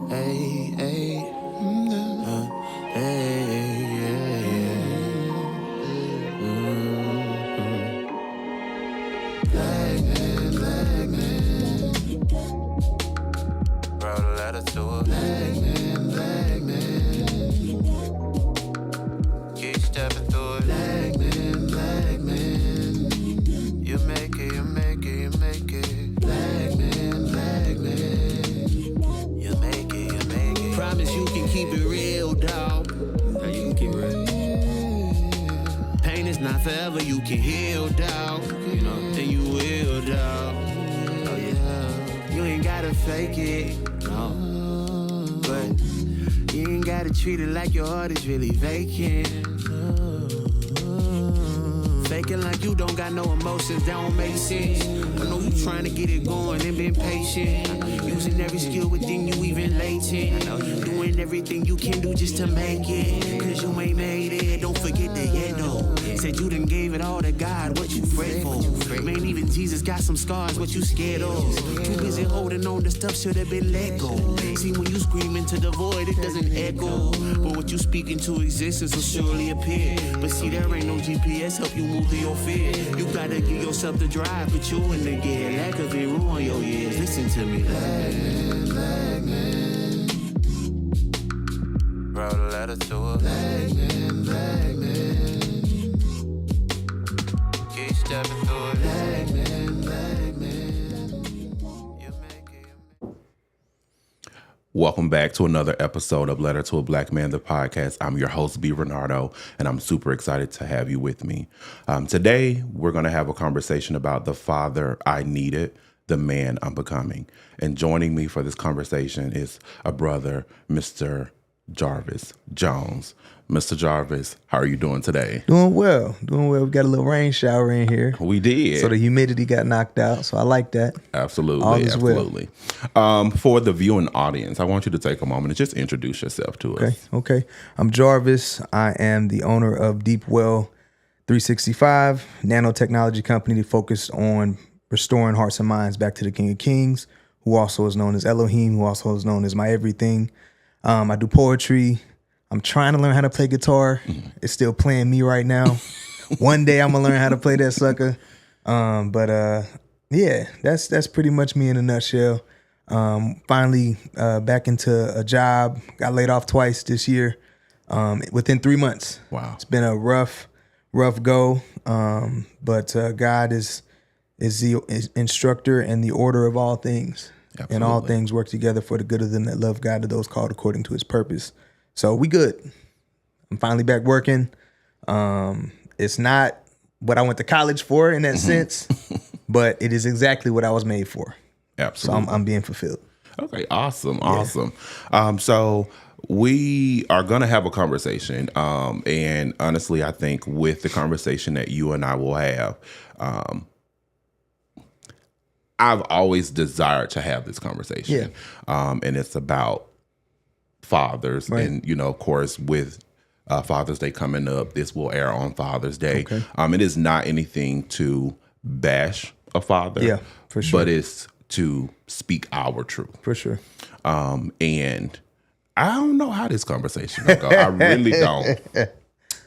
Hey, hey, Black man. Wrote a letter to a black man. Keep stepping through it. Black man. You make it, you make it, you make it. Black man. You make it, you make it. Promise you can keep it real, dawg. Yeah, you can keep it real. Pain is not forever, you can heal, dawg. You know, and you will, dawg. Oh yeah. You ain't gotta fake it, no. But you ain't gotta treat it like your heart is really vacant. Faking like you don't got no emotions, that don't make sense. I know you trying to get it going and been patient. Using every skill within you, even latent. Doing everything you can do just to make it. Cause you ain't made it, don't forget the end though. Said you done gave it all to God, what you fret for? Man, even Jesus got some scars, what you scared of? Too busy holding on to stuff, should've been let go. See, when you scream into the void, it doesn't echo. But what you speak into existence will surely appear. But see, there ain't no GPS help you move through your fear. You gotta give yourself the drive, put you in the gear. Lack of it ruin your years, listen to me. Black man. Wrote a letter to a black man. Keep stepping through it. Black man. You make it. Welcome back to another episode of Letter to a Black Man, the podcast. I'm your host, Vernardo, and I'm super excited to have you with me. Today, we're going to have a conversation about the father I needed, the man I'm becoming. And joining me for this conversation is a brother, Mr. Jarvus Jones. Mr. Jarvus, how are you doing today? Doing well. We got a little rain shower in here. We did. So the humidity got knocked out. So I like that. Absolutely. All is absolutely. For the viewing audience, I want you to take a moment and just introduce yourself to us. Okay. I'm Jarvus. I am the owner of Deep Well 365, nanotechnology company focused on restoring hearts and minds back to the King of Kings, who also is known as Elohim, who also is known as my everything. I do poetry. I'm trying to learn how to play guitar. It's still playing me right now. One day I'm gonna learn how to play that sucker. Yeah, that's pretty much me in a nutshell. Finally back into a job. Got laid off twice this year. Within 3 months. Wow. It's been a rough go. But God is the instructor and the order of all things. Absolutely. And all things work together for the good of them that love God, to those called according to his purpose. So we good. I'm finally back working. It's not what I went to college for in that sense, but it is exactly what I was made for. Absolutely. So I'm being fulfilled. Okay, awesome. So we are going to have a conversation. And honestly, I think with the conversation that you and I will have, I've always desired to have this conversation. And it's about fathers. Right. And, you know, of course, with Father's Day coming up, this will air on Father's Day. Okay. It is not anything to bash a father. Yeah, for sure. But it's to speak our truth. For sure. And I don't know how this conversation will go. I really don't.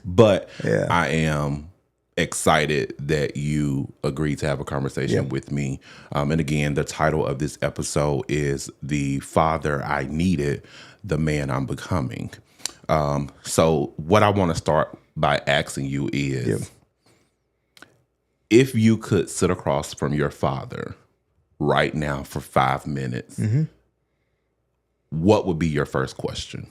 But yeah. I am excited that you agreed to have a conversation with me. And again, the title of this episode is The Father I Needed, the Man I'm Becoming. So what I want to start by asking you is, if you could sit across from your father right now for 5 minutes, what would be your first question?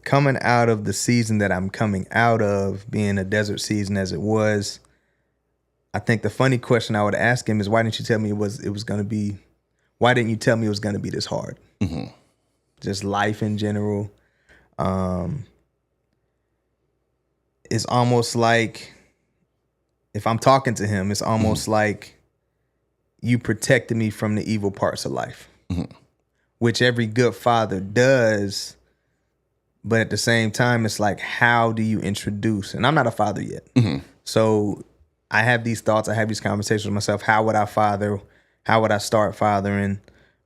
Coming out of the season that I'm coming out of, being a desert season as it was, I think the funny question I would ask him is, why didn't you tell me it was going to be? Why didn't you tell me it was going to be this hard? Just life in general. It's almost like, if I'm talking to him, it's almost like you protected me from the evil parts of life, which every good father does. But at the same time, it's like, how do you introduce? And I'm not a father yet. So I have these thoughts. I have these conversations with myself. How would I father? How would I start fathering?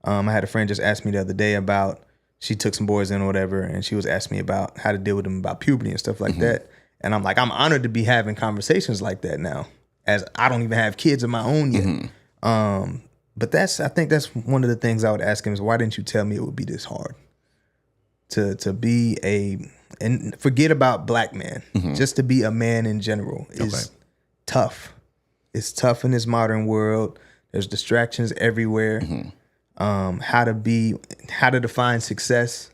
I had a friend just ask me the other day about, she took some boys in or whatever, and she was asking me about how to deal with them, about puberty and stuff like that. And I'm like, I'm honored to be having conversations like that now, as I don't even have kids of my own yet. But I think that's one of the things I would ask him is, why didn't you tell me it would be this hard to be and forget about black man, just to be a man in general is tough. It's tough in this modern world. There's distractions everywhere. How to define success.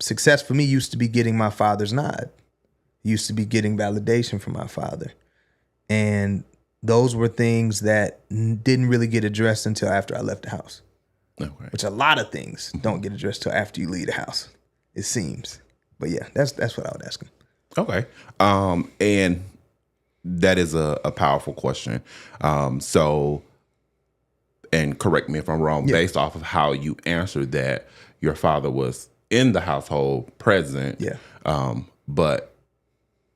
Success for me used to be getting my father's nod. Used to be getting validation from my father. And those were things that didn't really get addressed until after I left the house. Okay. Which a lot of things don't get addressed till after you leave the house, it seems. But yeah, that's what I would ask him. Okay. And that is a powerful question. So, and correct me if I'm wrong, based off of how you answered that, your father was in the household, present, but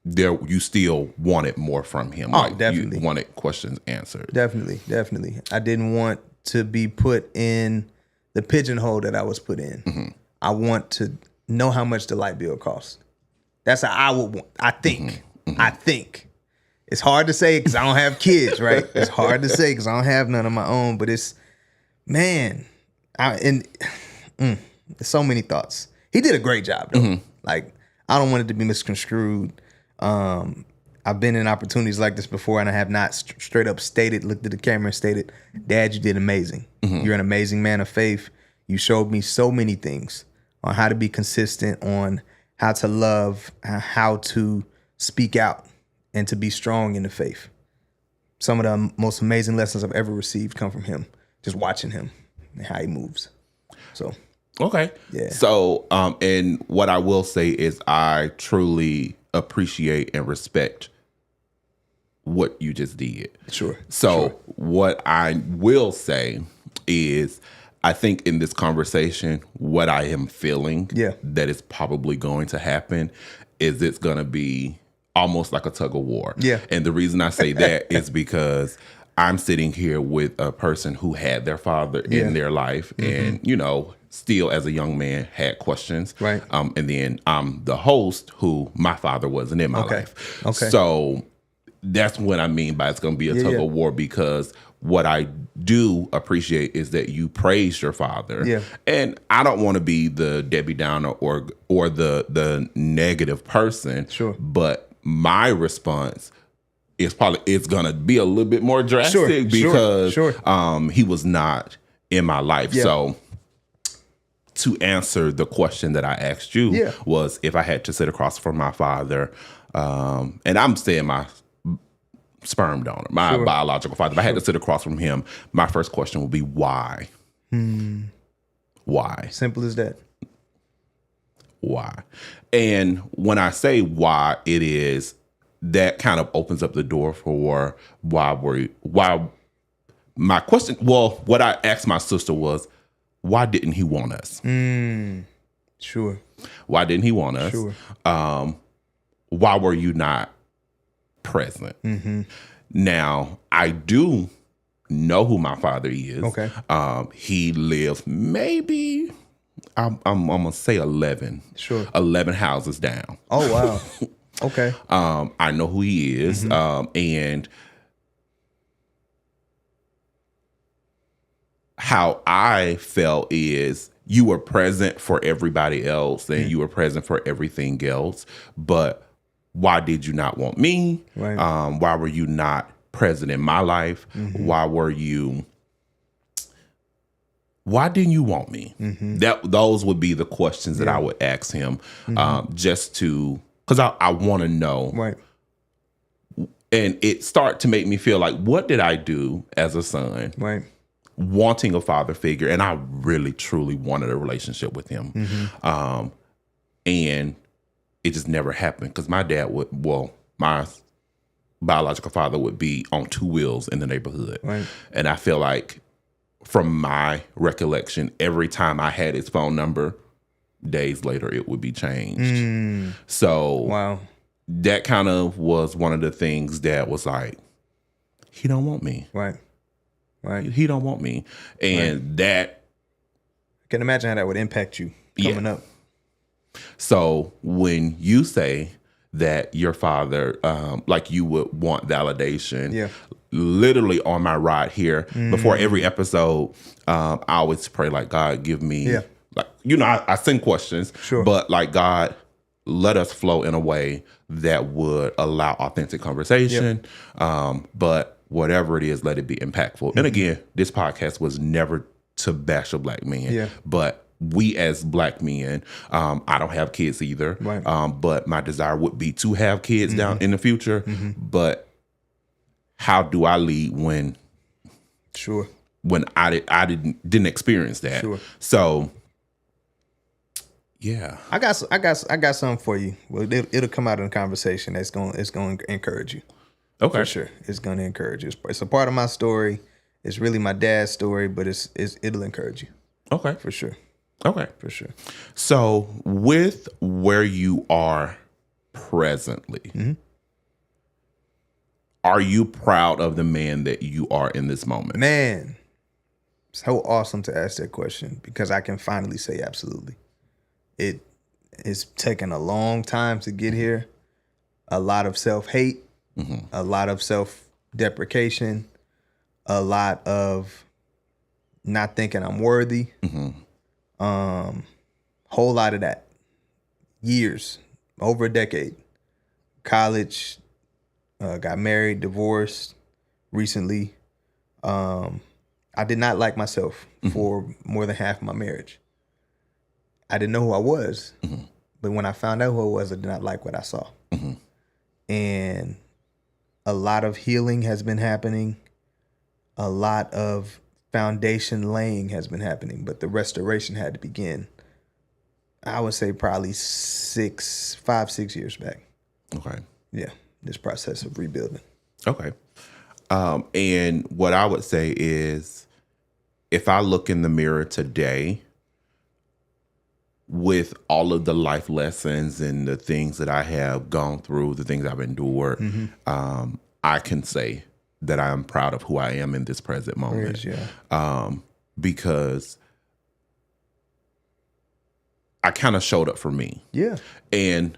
you still wanted more from him. Oh, like definitely. You wanted questions answered. Definitely. I didn't want to be put in the pigeonhole that I was put in. I want to know how much the light bill costs. That's how I would want. I think. It's hard to say because I don't have kids, right? It's hard to say because I don't have none of my own. But it's, man, there's so many thoughts. He did a great job, though. Like, I don't want it to be misconstrued. I've been in opportunities like this before, and I have not straight up looked at the camera and stated, Dad, you did amazing. You're an amazing man of faith. You showed me so many things on how to be consistent, on how to love, how to speak out, and to be strong in the faith. Some of the most amazing lessons I've ever received come from him, just watching him and how he moves. So, okay. Yeah. So, and what I will say is I truly appreciate and respect what you just did. Sure. So what I will say is, I think in this conversation, what I am feeling that is probably going to happen is it's going to be almost like a tug of war. Yeah. And the reason I say that is because I'm sitting here with a person who had their father in their life and, you know, still as a young man had questions. Right. And then I'm the host who my father wasn't in my life. Okay. So that's what I mean by it's going to be a tug of war, because what I do appreciate is that you praise your father. Yeah. And I don't want to be the Debbie Downer or the negative person. Sure. But my response is probably it's gonna be a little bit more drastic because he was not in my life. Yeah. So to answer the question that I asked you was if I had to sit across from my father, and I'm saying my sperm donor, my biological father, if I had to sit across from him, my first question would be why? Why? Simple as that. Why? And when I say why, it is that kind of opens up the door for why my question, well, what I asked my sister was, why didn't he want us? Sure. Why didn't he want us? Sure. Why were you not present? Now, I do know who my father is. Okay. He lived maybe, I'm gonna say 11. Sure. 11 houses down. Oh, wow. Okay. I know who he is. And how I felt is you were present for everybody else and you were present for everything else. But why did you not want me? Right. Why were you not present in my life? Why didn't you want me? Those would be the questions that I would ask him, just to, because I want to know. Right. And it start to make me feel like, what did I do as a son? Right. Wanting a father figure, and I really truly wanted a relationship with him. And it just never happened because my dad my biological father would be on two wheels in the neighborhood. Right. And I feel like from my recollection, every time I had his phone number, days later it would be changed. So that kind of was one of the things that was like, he don't want me. Right. Right. He don't want me. And that, I can imagine how that would impact you coming up. So when you say that your father, like you would want validation, literally on my ride here, before every episode, I always pray like, God, give me, like, you know, I send questions, but like, God, let us flow in a way that would allow authentic conversation. But whatever it is, let it be impactful. And again, this podcast was never to bash a black man, but we as black men, I don't have kids either, but my desire would be to have kids down in the future. But how do I lead when I didn't experience that? So yeah, I got something for you. Well, it'll come out in the conversation. It's going to encourage you. Okay, for sure, it's going to encourage you. It's a part of my story. It's really my dad's story, but it'll encourage you. Okay, for sure. Okay. For sure. So with where you are presently, are you proud of the man that you are in this moment? Man, so awesome to ask that question because I can finally say absolutely. It has taken a long time to get here. A lot of self-hate, a lot of self-deprecation, a lot of not thinking I'm worthy. Whole lot of that. Years, over a decade. College, got married, divorced recently. I did not like myself for more than half of my marriage. I didn't know who I was, but when I found out who I was, I did not like what I saw. And a lot of healing has been happening. A lot of foundation laying has been happening, but the restoration had to begin. I would say probably 5-6 years back. Okay. Yeah, this process of rebuilding. Okay. And what I would say is, if I look in the mirror today, with all of the life lessons and the things that I have gone through, the things I've endured, I can say that I am proud of who I am in this present moment. Because I kind of showed up for me. Yeah. And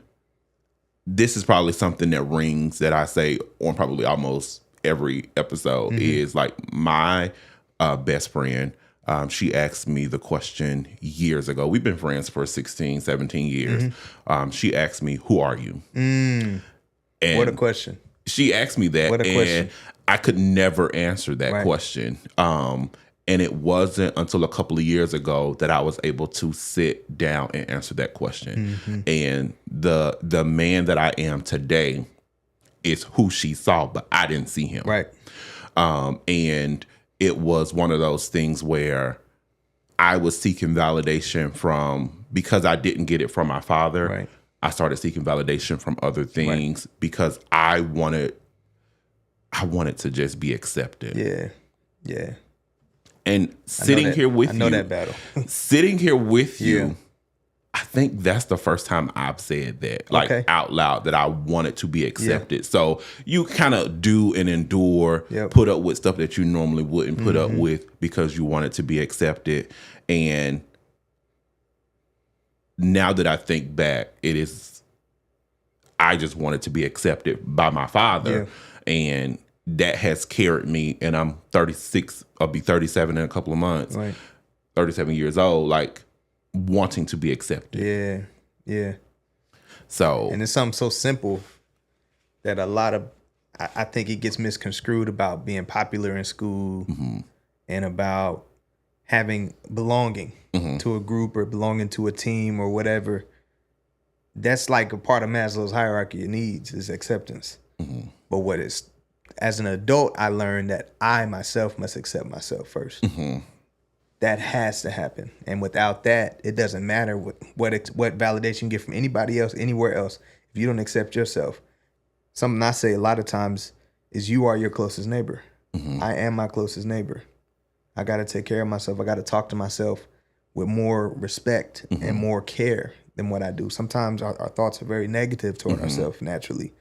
this is probably something that rings that I say on probably almost every episode is like my best friend. She asked me the question years ago. We've been friends for 16, 17 years. She asked me, who are you? And what a question. She asked me that. What a question. I could never answer that question. And it wasn't until a couple of years ago that I was able to sit down and answer that question. And the man that I am today is who she saw, but I didn't see him. Right. And it was one of those things where I was seeking validation because I didn't get it from my father. Right. I started seeking validation from other things because I wanted to just be accepted. Yeah. Yeah. And sitting here with you, I know that battle. Sitting here with you, I think that's the first time I've said that, like out loud, that I wanted to be accepted. So you kind of do and endure, put up with stuff that you normally wouldn't put up with because you wanted to be accepted. And now that I think back, I just wanted to be accepted by my father. And that has carried me, and I'm 36, I'll be 37 in a couple of months, 37 years old, like wanting to be accepted. Yeah, yeah. So, and it's something so simple that I think it gets misconstrued about being popular in school and about having belonging to a group or belonging to a team or whatever. That's like a part of Maslow's hierarchy of needs is acceptance. But as an adult, I learned that I myself must accept myself first. That has to happen. And without that, it doesn't matter what validation you get from anybody else, anywhere else. If you don't accept yourself, something I say a lot of times is you are your closest neighbor. I am my closest neighbor. I got to take care of myself. I got to talk to myself with more respect and more care than what I do. Sometimes our thoughts are very negative toward ourselves naturally.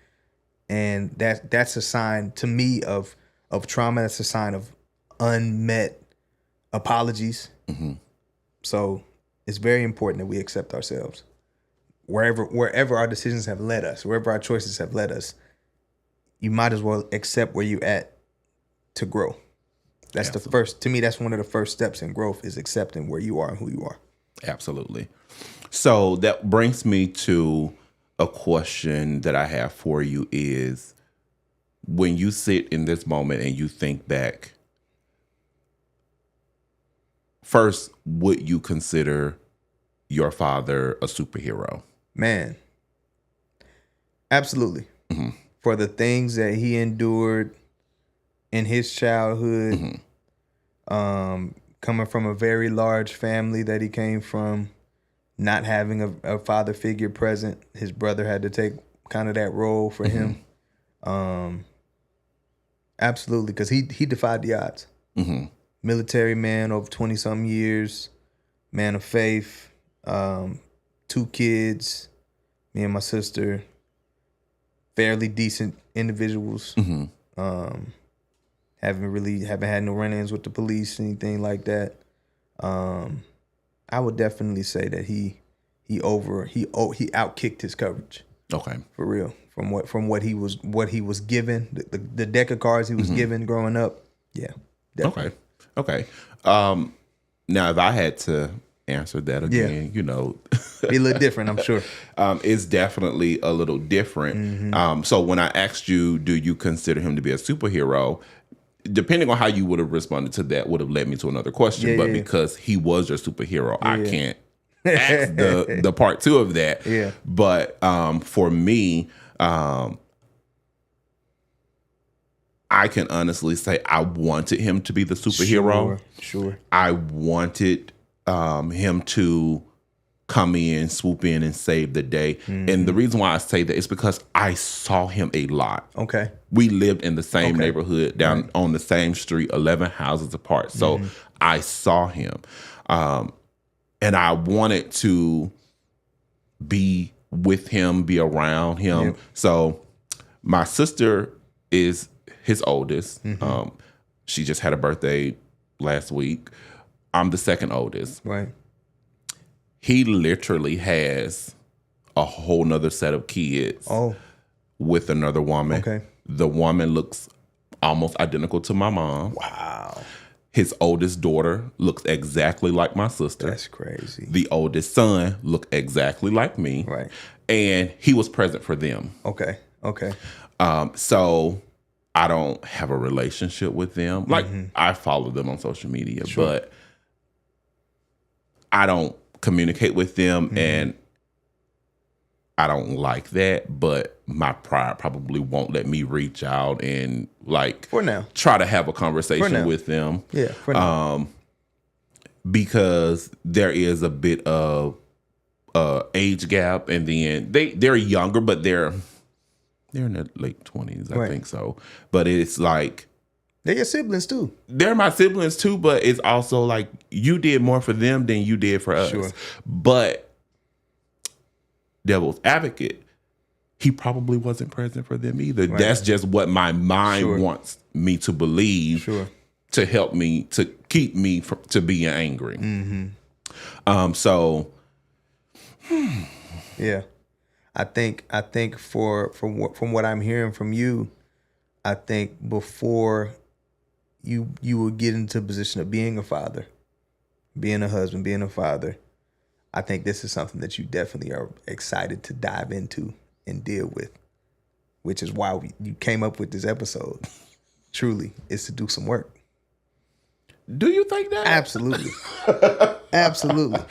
And that's a sign to me of trauma. That's a sign of unmet apologies. So it's very important that we accept ourselves. Wherever our decisions have led us, wherever our choices have led us, you might as well accept where you're at to grow. That's the first, to me, that's one of the first steps in growth, is accepting where you are and who you are. Absolutely. So that brings me to a question that I have for you is, when you sit in this moment and you think back, first, would you consider your father a superhero? Man, absolutely. For the things that he endured in his childhood, coming from a very large family that he came from, not having a father figure present, his brother had to take kind of that role for him. Absolutely, because he defied the odds. Military man over 20-something years, man of faith, 2 kids, me and my sister, fairly decent individuals. Haven't had no run-ins with the police, anything like that. I would definitely say that he outkicked his coverage. Okay, for real. From what he was given, the deck of cards he was given growing up. Yeah, definitely. Okay. Now, if I had to answer that again, be a little different, I'm sure. It's definitely a little different. So when I asked you, do you consider him to be a superhero? Depending on how you would have responded to that, would have led me to another question. But because he was your superhero, I can't ask the part 2 of that. Yeah. But for me, I can honestly say I wanted him to be the superhero. Sure. I wanted him to come in, swoop in, and save the day. And the reason why I say that is because I saw him a lot. Okay. We lived in the same neighborhood, down on the same street, 11 houses apart. So I saw him. And I wanted to be with him, be around him. Yep. So my sister is his oldest. She just had a birthday last week. I'm the second oldest. Right. He literally has a whole nother set of kids with another woman. Okay. The woman looks almost identical to my mom. Wow. His oldest daughter looks exactly like my sister. That's crazy. The oldest son looked exactly like me. Right. And he was present for them. Okay. So I don't have a relationship with them. Like, I follow them on social media, but I don't communicate with them, and I don't like that. But my pride probably won't let me reach out and for now try to have a conversation with them. Yeah, for now. Because there is a bit of age gap, and then they're younger, but they're in their late 20s, I think so. But it's like, they're your siblings too. They're my siblings too, but it's also like, you did more for them than you did for us. Sure. But devil's advocate, he probably wasn't present for them either. Right. That's just what my mind wants me to believe to help me, to keep me to being angry. Yeah. I think from what I'm hearing from you, I think before you will get into a position of being a father, being a husband, being a father, I think this is something that you definitely are excited to dive into and deal with, which is why you came up with this episode. Truly, is to do some work. Do you think that? Absolutely. Absolutely.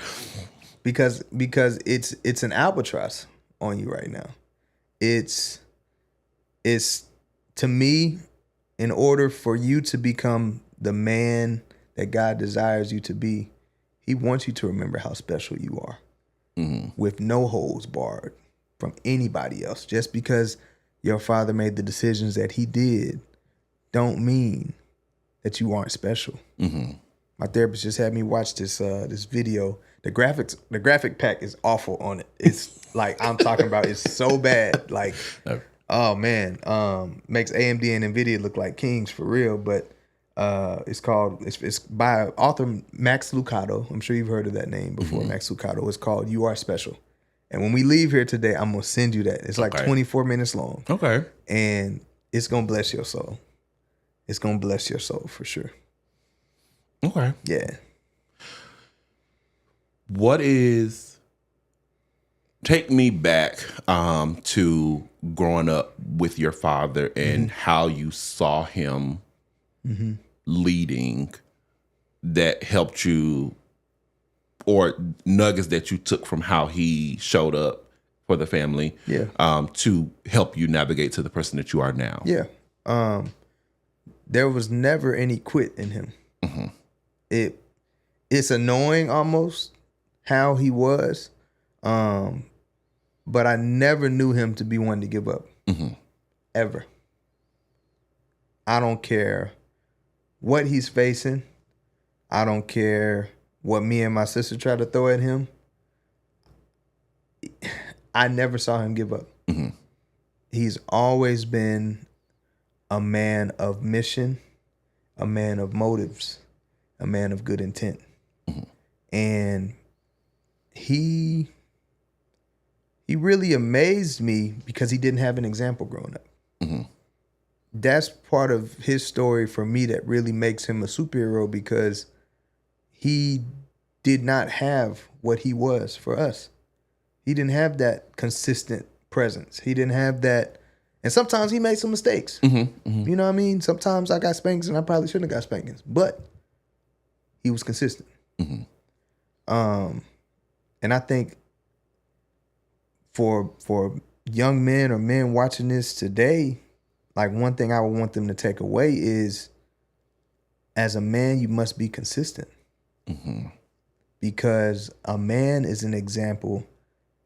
Because it's an albatross on you right now. It's to me, in order for you to become the man that God desires you to be, He wants you to remember how special you are, with no holds barred from anybody else. Just because your father made the decisions that he did, don't mean that you aren't special. My therapist just had me watch this video. The graphic pack is awful on it. It's like, I'm talking about, it's so bad. Like, oh man, makes AMD and NVIDIA look like kings for real. But It's by author Max Lucado. I'm sure you've heard of that name before. Max Lucado. It's called You Are Special. And when we leave here today, I'm gonna send you that. It's like 24 minutes long. Okay. And it's gonna bless your soul. It's gonna bless your soul for sure. Okay. Yeah. Take me back to growing up with your father and how you saw him leading that helped you, or nuggets that you took from how he showed up for the family to help you navigate to the person that you are now. Yeah. There was never any quit in him. It's annoying almost how he was. But I never knew him to be one to give up. Ever. I don't care what he's facing. I don't care what me and my sister try to throw at him. I never saw him give up. He's always been a man of mission, a man of motives, a man of good intent. And he really amazed me because he didn't have an example growing up. That's part of his story for me that really makes him a superhero, because he did not have what he was for us. He didn't have that consistent presence. He didn't have that. And sometimes he made some mistakes. You know what I mean? Sometimes I got spankings and I probably shouldn't have got spankings. But he was consistent. And I think for young men or men watching this today, like, one thing I would want them to take away is, as a man, you must be consistent. Because a man is an example,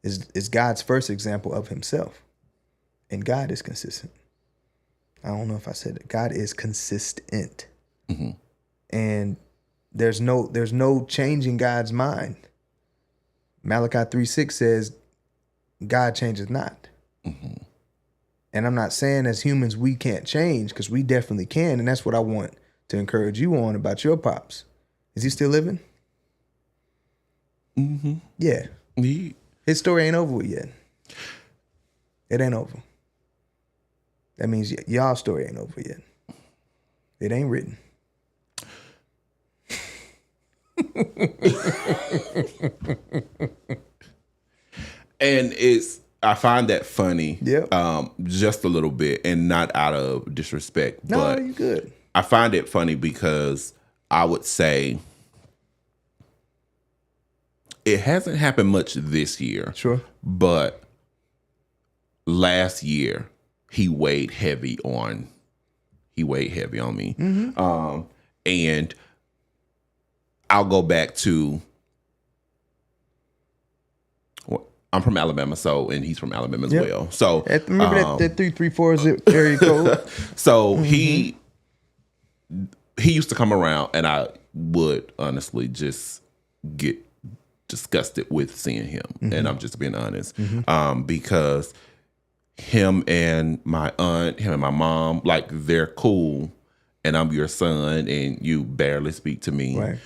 is God's first example of himself. And God is consistent. I don't know if I said it. God is consistent. And there's no changing God's mind. Malachi 3:6 says, God changes not. And I'm not saying as humans we can't change, because we definitely can. And that's what I want to encourage you on about your pops. Is he still living? Yeah. His story ain't over with yet. It ain't over. That means y'all story ain't over yet. It ain't written. And I find that funny, Yep. just a little bit, and not out of disrespect. No, but you good. I find it funny because I would say it hasn't happened much this year. Sure. But last year he weighed heavy on me. And I'll go back to, I'm from Alabama, and he's from Alabama as well. So remember that 334 is the area code? So he used to come around, and I would honestly just get disgusted with seeing him. And I'm just being honest. Because him and my aunt, him and my mom, like, they're cool, and I'm your son, and you barely speak to me. Right.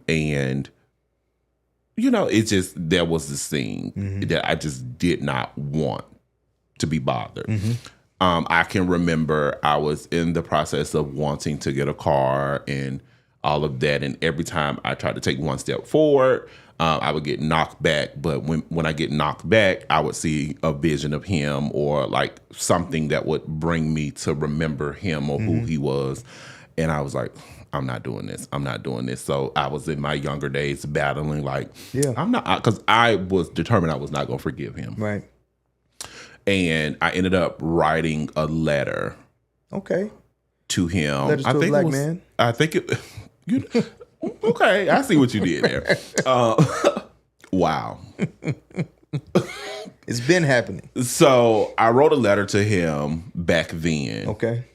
And you know, it just, there was this scene that I just did not want to be bothered. I can remember I was in the process of wanting to get a car and all of that. And every time I tried to take one step forward, I would get knocked back. But when I get knocked back, I would see a vision of him, or like something that would bring me to remember him or who he was. And I was like, I'm not doing this. I'm not doing this. So I was in my younger days battling, like, I'm not, because I was determined I was not going to forgive him. Right. And I ended up writing a letter. Okay. To him. Letters to a black man. I think it. Okay, I see what you did there. Wow. It's been happening. So I wrote a letter to him back then. Okay.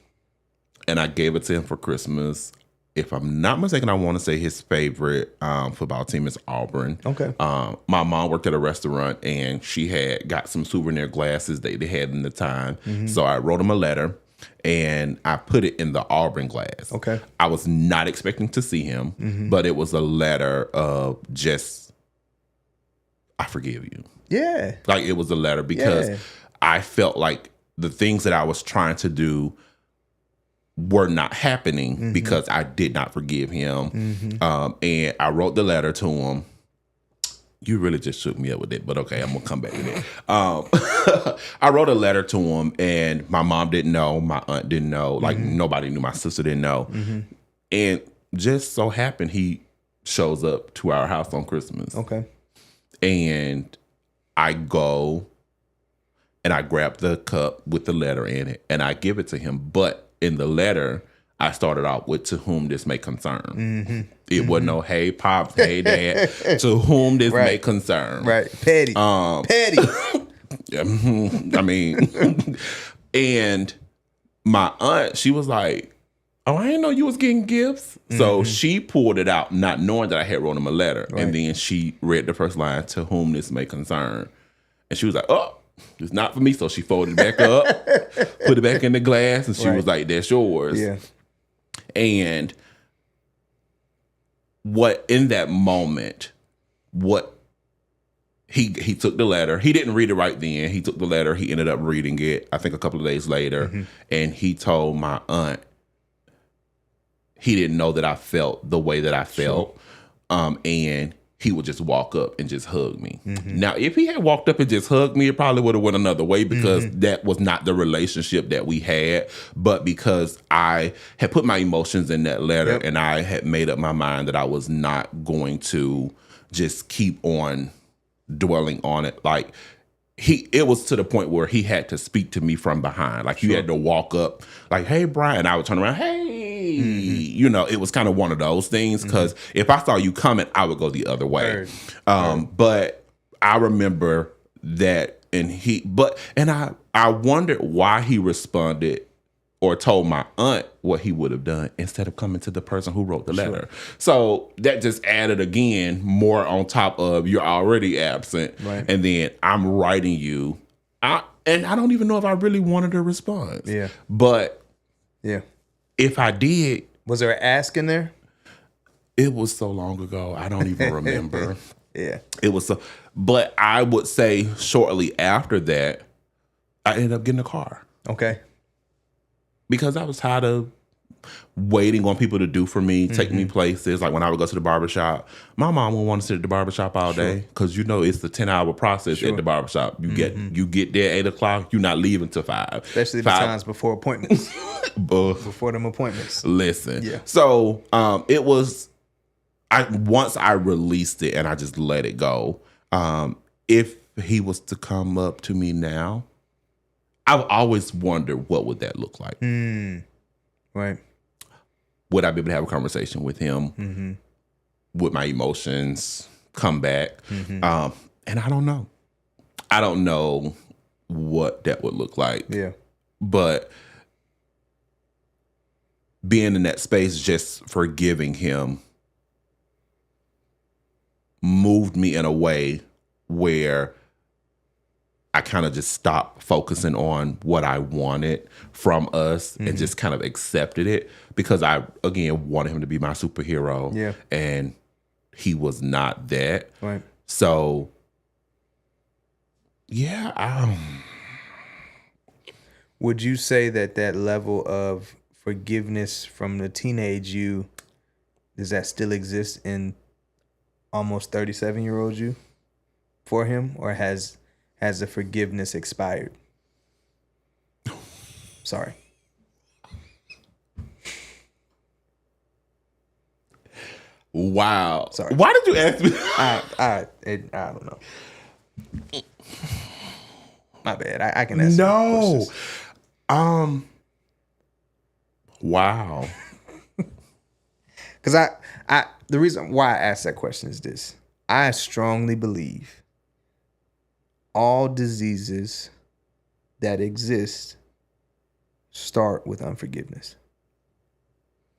And I gave it to him for Christmas. If I'm not mistaken, I want to say his favorite football team is Auburn. Okay. My mom worked at a restaurant, and she had got some souvenir glasses they had in the time. So I wrote him a letter, and I put it in the Auburn glass. Okay. I was not expecting to see him, but it was a letter of just, I forgive you. Yeah. Like, it was a letter because I felt like the things that I was trying to do were not happening because I did not forgive him. And I wrote the letter to him. You really just shook me up with it, but okay, I'm gonna come back to that. I wrote a letter to him, and my mom didn't know, my aunt didn't know, like nobody knew, my sister didn't know. And just so happened he shows up to our house on Christmas. Okay. And I go and I grab the cup with the letter in it and I give it to him. But in the letter, I started out with "to whom this may concern." It wasn't no "hey pops, hey dad," to whom this may concern. Right. Petty. Petty. I mean, and my aunt, she was like, "Oh, I didn't know you was getting gifts." So she pulled it out, not knowing that I had wrote him a letter. Right. And then she read the first line, "to whom this may concern." And she was like, "Oh, it's not for me." So she folded it back up, put it back in the glass, and she was like, "That's yours." Yeah. And what in that moment, what he took the letter. He didn't read it right then. He took the letter. He ended up reading it, I think, a couple of days later. And he told my aunt he didn't know that I felt the way that I felt. And he would just walk up and just hug me. Now, if he had walked up and just hugged me, it probably would have went another way because that was not the relationship that we had. But because I had put my emotions in that letter and I had made up my mind that I was not going to just keep on dwelling on it. Like, it was to the point where he had to speak to me from behind. Like, you had to walk up, like, "Hey, Brian." And I would turn around, "Hey." You know, it was kind of one of those things because if I saw you coming, I would go the other way. But I remember that, and I wondered why he responded or told my aunt what he would have done instead of coming to the person who wrote the letter. So that just added, again, more on top of you're already absent. Right. And then I'm writing you. And I don't even know if I really wanted a response. Yeah. But if I did. Was there an ask in there? It was so long ago. I don't even remember. It was so. But I would say shortly after that, I ended up getting a car. Okay. Because I was tired of waiting on people to do for me, take me places. Like when I would go to the barbershop, my mom would want to sit at the barbershop all day because you know it's the 10-hour process at the barbershop. You get there 8 o'clock, you're not leaving till 5. Especially the times before appointments. Before them appointments. Listen. Yeah. So it was once I released it and I just let it go, if he was to come up to me now, I've always wondered what would that look like. Right. Would I be able to have a conversation with him? Would my emotions come back? And I don't know. I don't know what that would look like. Yeah. But being in that space, just forgiving him, moved me in a way where I kind of just stopped focusing on what I wanted from us and just kind of accepted it because I, again, wanted him to be my superhero. Yeah. And he was not that. Right. So, yeah. Would you say that level of forgiveness from the teenage you, does that still exist in almost 37-year-old you for him? Or has the forgiveness expired? Sorry. Wow. Sorry. Why did you ask me? I don't know. My bad. I can ask. No. Wow. Because the reason why I asked that question is this. I strongly believe all diseases that exist start with unforgiveness.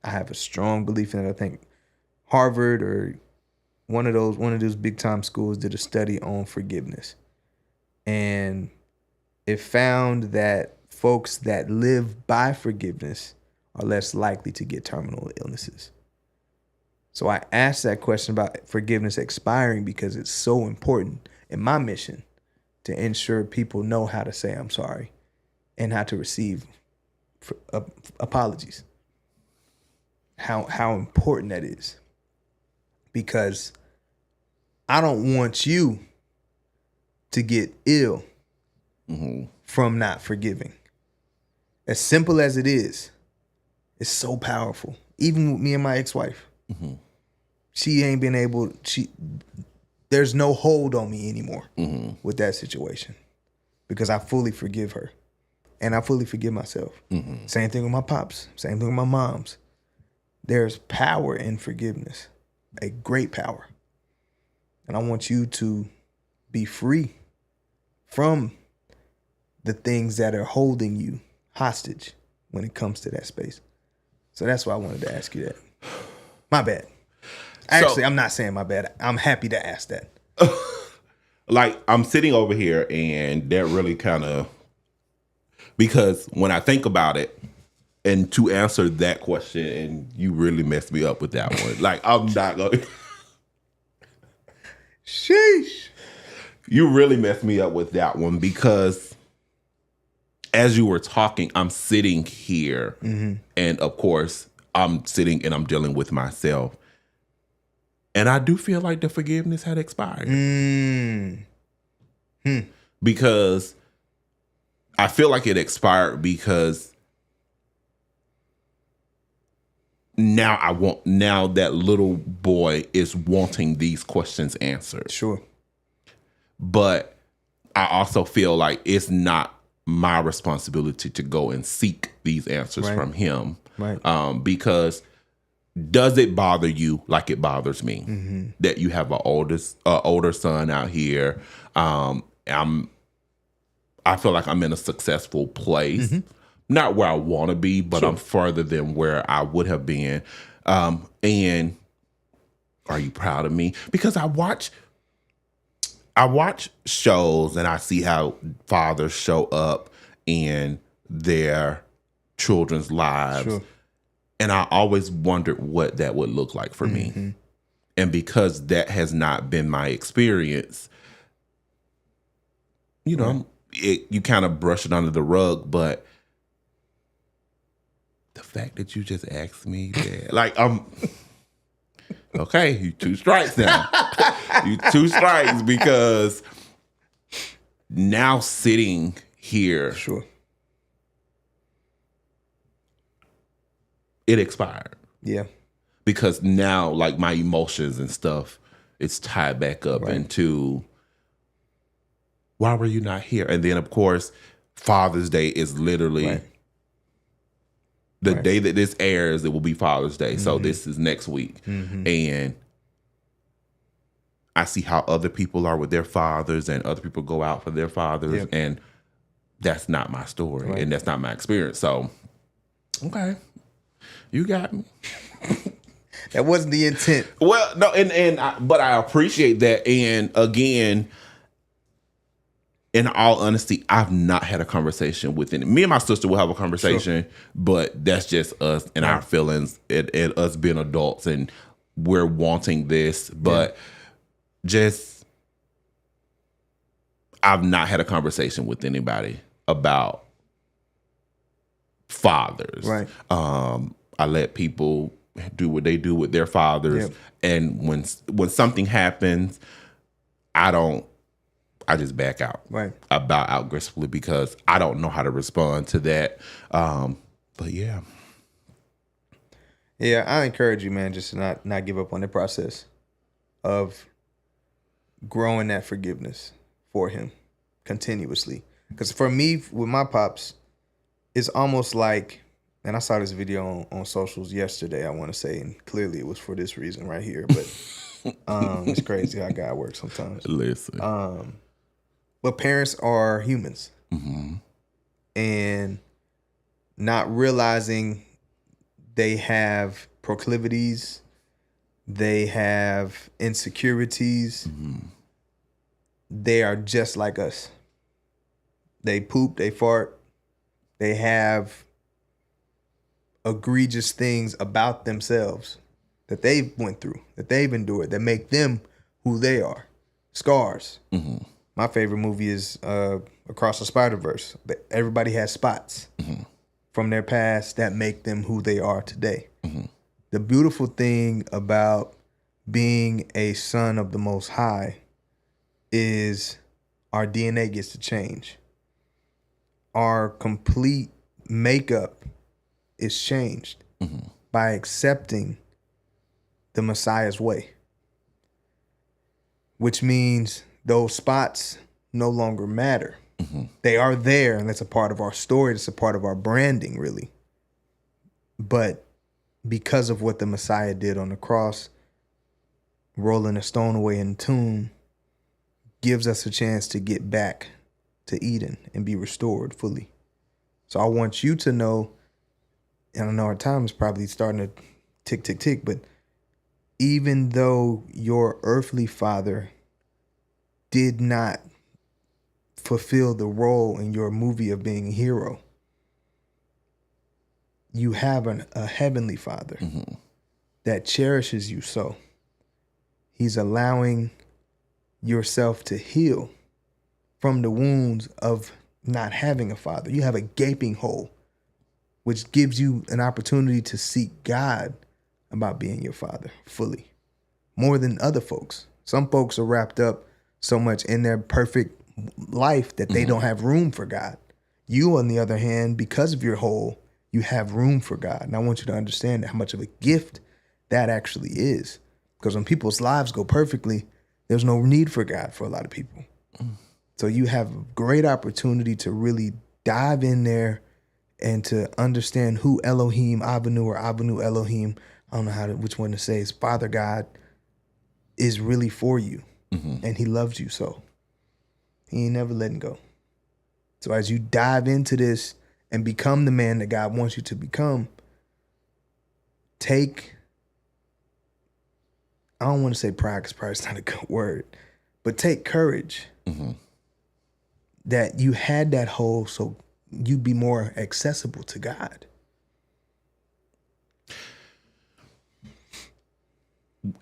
I have a strong belief in it. I think Harvard or one of those big time schools did a study on forgiveness. And it found that folks that live by forgiveness are less likely to get terminal illnesses. So I asked that question about forgiveness expiring because it's so important in my mission to ensure people know how to say I'm sorry and how to receive apologies. How important that is. Because I don't want you to get ill from not forgiving. As simple as it is, it's so powerful. Even with me and my ex-wife. She ain't been able, there's no hold on me anymore with that situation because I fully forgive her and I fully forgive myself. Same thing with my pops, same thing with my moms. There's power in forgiveness, a great power. And I want you to be free from the things that are holding you hostage when it comes to that space. So that's why I wanted to ask you that. My bad. Actually, I'm not saying my bad. I'm happy to ask that. Like, I'm sitting over here and that really kind of, because when I think about it, and to answer that question, and you really messed me up with that one. Like, I'm not going to. Sheesh. You really messed me up with that one because as you were talking, I'm sitting here and of course I'm sitting and I'm dealing with myself. And I do feel like the forgiveness had expired. Because I feel like it expired because now that little boy is wanting these questions answered. Sure. But I also feel like it's not my responsibility to go and seek these answers from him. Right. Because does it bother you like it bothers me that you have an older son out here? I feel like I'm in a successful place. Not where I want to be, but I'm further than where I would have been. And are you proud of me? Because I watch shows and I see how fathers show up in their children's lives. Sure. And I always wondered what that would look like for me. And because that has not been my experience, you know, you kind of brush it under the rug, but the fact that you just asked me that, like, okay, you 2 strikes now. You 2 strikes because now sitting here, it expired. Yeah. Because now, like, my emotions and stuff, it's tied back up into, why were you not here? And then, of course, Father's Day is literally the day that this airs, it will be Father's Day. So this is next week. And I see how other people are with their fathers and other people go out for their fathers. And that's not my story. And that's not my experience. So, okay, you got me. That wasn't the intent. Well, no, but I appreciate that. And again, in all honesty, I've not had a conversation with any. Me and my sister will have a conversation, but that's just us and our feelings and us being adults, and we're wanting this. But just, I've not had a conversation with anybody about fathers. Right. I let people do what they do with their fathers, and when something happens, I just back out. Right. I bow out gracefully because I don't know how to respond to that. But yeah. Yeah, I encourage you, man, just to not give up on the process of growing that forgiveness for him continuously. Because for me, with my pops, it's almost like, and I saw this video on socials yesterday, I want to say, and clearly it was for this reason right here, but it's crazy how God works sometimes. Listen. But parents are humans. And not realizing they have proclivities, they have insecurities. They are just like us. They poop, they fart, They have egregious things about themselves that they've went through, that they've endured, that make them who they are. Scars. Mm-hmm. My favorite movie is Across the Spider-Verse. Everybody has spots from their past that make them who they are today. Mm-hmm. The beautiful thing about being a son of the Most High is our DNA gets to change. Our complete makeup is changed by accepting the Messiah's way, which means those spots no longer matter. Mm-hmm. They are there, and that's a part of our story. It's a part of our branding, really. But because of what the Messiah did on the cross, rolling a stone away in the tomb, gives us a chance to get back to Eden and be restored fully. So I want you to know, and I know our time is probably starting to tick, tick, tick, but even though your earthly father did not fulfill the role in your movie of being a hero, you have a heavenly father that cherishes you so. He's allowing yourself to heal from the wounds of not having a father. You have a gaping hole, which gives you an opportunity to seek God about being your father fully, more than other folks. Some folks are wrapped up so much in their perfect life that they don't have room for God. You, on the other hand, because of your hole, you have room for God. And I want you to understand how much of a gift that actually is. Because when people's lives go perfectly, there's no need for God for a lot of people. So you have a great opportunity to really dive in there and to understand who Elohim Avinu or Avinu Elohim, I don't know which one to say, is Father God, is really for you. And he loves you so. He ain't never letting go. So as you dive into this and become the man that God wants you to become, take, I don't want to say pride because pride is not a good word, but take courage that you had that hole so you'd be more accessible to God.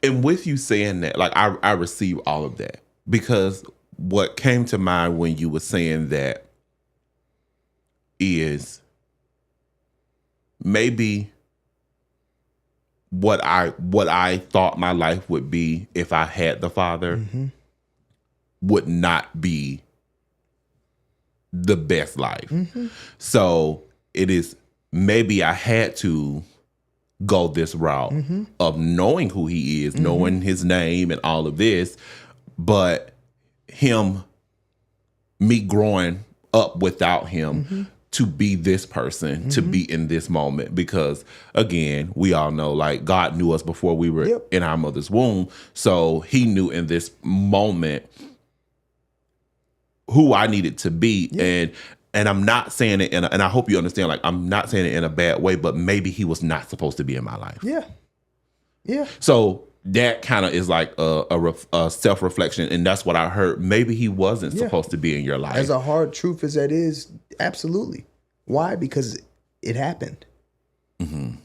And with you saying that, like I receive all of that, because what came to mind when you were saying that is maybe what I thought my life would be if I had the Father would not be the best life. So it is, maybe I had to go this route of knowing who he is, knowing his name and all of this, but me growing up without him to be this person, to be in this moment. Because again, we all know, like, God knew us before we were in our mother's womb. So he knew in this moment who I needed to be. And I'm not saying it and I hope you understand, like, I'm not saying it in a bad way, but maybe he was not supposed to be in my life. Yeah. So that kind of is like a self-reflection, and that's what I heard. Maybe he wasn't supposed to be in your life. As a hard truth as that is, absolutely. Why? Because it happened. And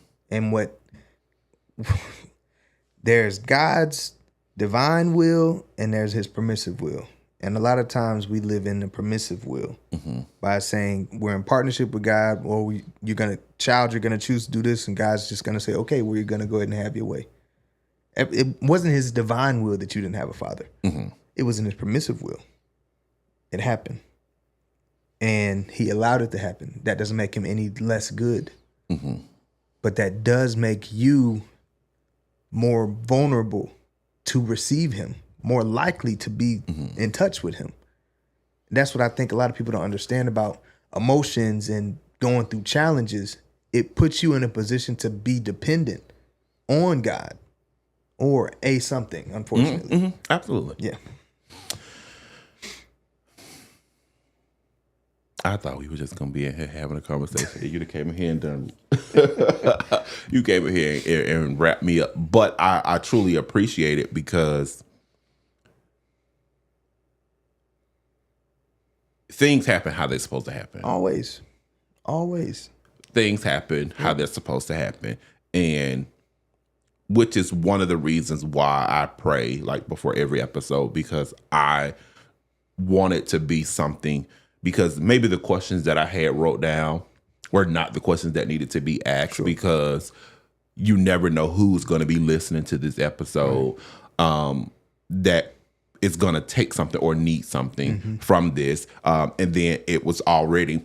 there's God's divine will and there's his permissive will. And a lot of times we live in the permissive will by saying we're in partnership with God, or you're going to choose to do this, and God's just going to say, okay, well, you're going to go ahead and have your way. It wasn't his divine will that you didn't have a father. It was in his permissive will. It happened. And he allowed it to happen. That doesn't make him any less good. But that does make you more vulnerable to receive him, more likely to be in touch with him. That's what I think a lot of people don't understand about emotions and going through challenges. It puts you in a position to be dependent on God or something, unfortunately. Absolutely. Yeah. I thought we were just going to be in here having a conversation. You came in here and done. You came in here and wrapped me up. But I truly appreciate it, because things happen how they're supposed to happen. Always. Always. Things happen how they're supposed to happen. And which is one of the reasons why I pray like before every episode, because I want it to be something, because maybe the questions that I had wrote down were not the questions that needed to be asked, because you never know who's going to be listening to this episode that is going to take something or need something from this. And then it was already,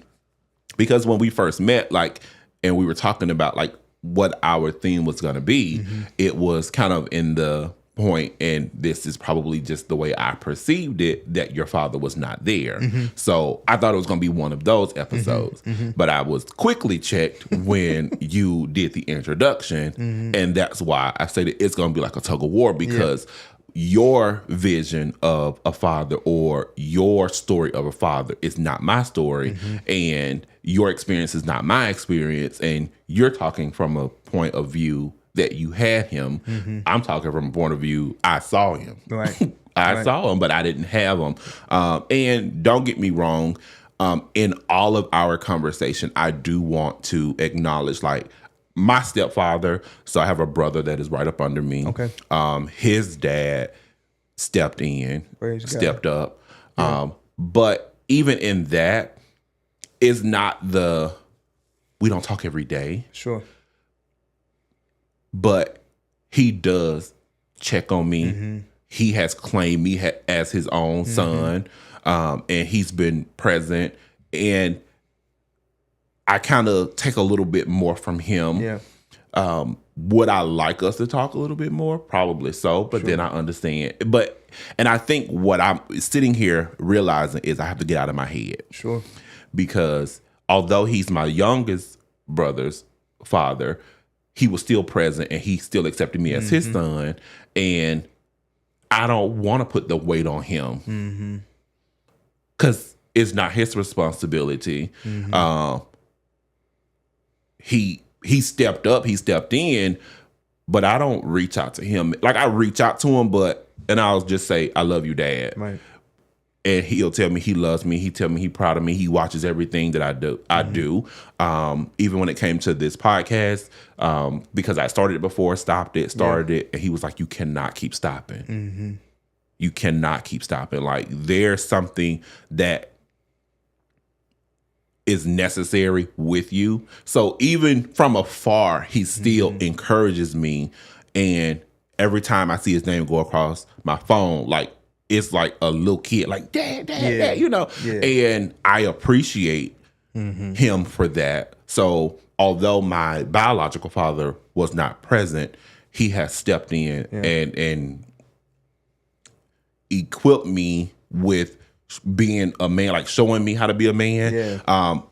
because when we first met, like, and we were talking about like what our theme was going to be, it was kind of in the point, and this is probably just the way I perceived it, that your father was not there. So I thought it was going to be one of those episodes, but I was quickly checked when you did the introduction, and that's why I say that it's going to be like a tug of war, because your vision of a father or your story of a father is not my story, and your experience is not my experience, and you're talking from a point of view that you had him. I'm talking from a point of view, I saw him. I saw him, but I didn't have him. And don't get me wrong, in all of our conversation, I do want to acknowledge like my stepfather. So I have a brother that is right up under me. His dad stepped in, stepped up. But even in that, is not we don't talk every day. But he does check on me. He has claimed me as his own son, and he's been present. And I kind of take a little bit more from him. Would I like us to talk a little bit more? Probably so, but then I understand. And I think what I'm sitting here realizing is I have to get out of my head. Because although he's my youngest brother's father, he was still present and he still accepted me as his son. And I don't want to put the weight on him because it's not his responsibility. He stepped up, he stepped in, but I don't reach out to him. Like I reach out to him, and I'll just say, I love you, Dad. And he'll tell me he loves me. He tell me he's proud of me. He watches everything that I do. Even when it came to this podcast, because I started it before, stopped it, started it, and he was like, "You cannot keep stopping. You cannot keep stopping. Like there's something that is necessary with you." So even from afar, he still encourages me. And every time I see his name go across my phone, like, it's like a little kid, like, dad, dad, you know? And I appreciate him for that. So although my biological father was not present, he has stepped in and equipped me with being a man, like showing me how to be a man,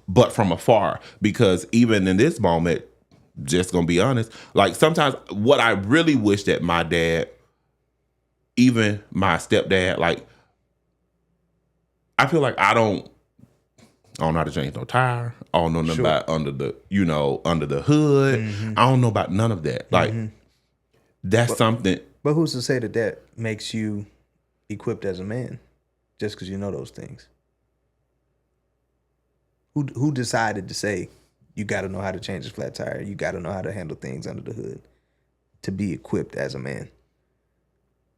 but from afar. Because even in this moment, just gonna be honest, like sometimes what I really wish that my dad, even my stepdad, like, I feel like I don't know how to change no tire. I don't know nothing about under the hood. I don't know about none of that. Like, that's something. But who's to say that makes you equipped as a man just because you know those things? Who decided to say you got to know how to change a flat tire? You got to know how to handle things under the hood to be equipped as a man?